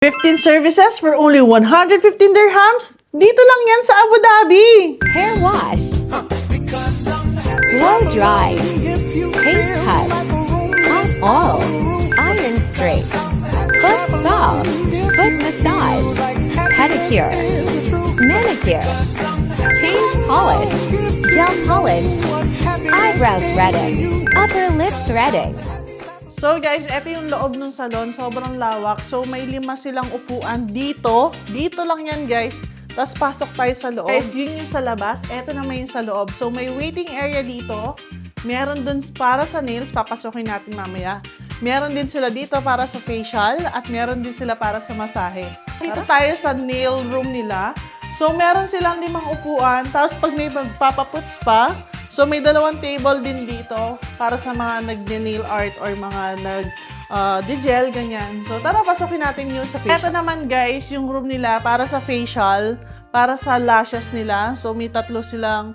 15 services for only 115 dirhams? Dito lang yan sa Abu Dhabi! Hair wash, blow dry, paint cut, hot oil, iron straight, foot spa, foot massage, pedicure, manicure, change polish, gel polish, eyebrow threading, upper lip threading. So guys, ito yung loob ng salon. Sobrang lawak. So may 5 silang upuan dito. Dito lang yan guys. Tapos pasok tayo sa loob. Guys, yun yung sa labas. Ito naman yung sa loob. So may waiting area dito. Meron dun para sa nails. Papasokin natin mamaya. Meron din sila dito para sa facial. At meron din sila para sa masahe. Dito tayo sa nail room nila. So meron silang 5 upuan. Tapos pag may magpapaputs pa, so may 2 table din dito para sa mga nag-nail art or mga nag-gel, ganyan. So tara, pasokin natin yung sa facial. Ito naman guys, yung room nila para sa facial, para sa lashes nila. So may 3 silang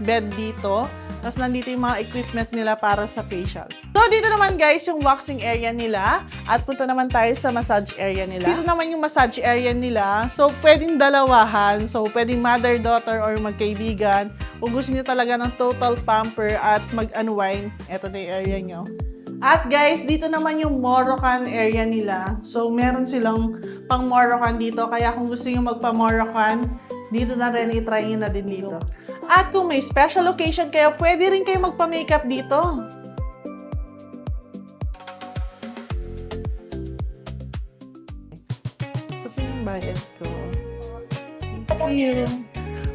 bed dito. Tapos nandito yung mga equipment nila para sa facial. So dito naman guys, yung waxing area nila. At punta naman tayo sa massage area nila. Dito naman yung massage area nila. So pwedeng dalawahan. So pwedeng mother-daughter or magkaibigan. Kung gusto nyo talaga ng total pamper at mag-unwind, eto na yung area nyo. At guys, dito naman yung Moroccan area nila. So meron silang pang Moroccan dito. Kaya kung gusto nyo magpa-Moroccan, dito na rin, i-try nyo na din dito. At kung may special occasion kayo, pwede rin kayo magpa-makeup dito. Ito yung bayad ko. See you.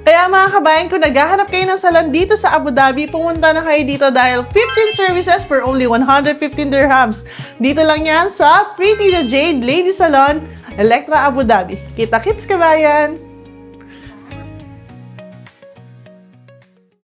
Kaya mga kabayan, kung naghahanap kayo ng salon dito sa Abu Dhabi, pumunta na kayo dito dahil 15 services for only 115 dirhams. Dito lang yan sa Pretty the Jade Lady Salon, Electra Abu Dhabi. Kita-kits kabayan!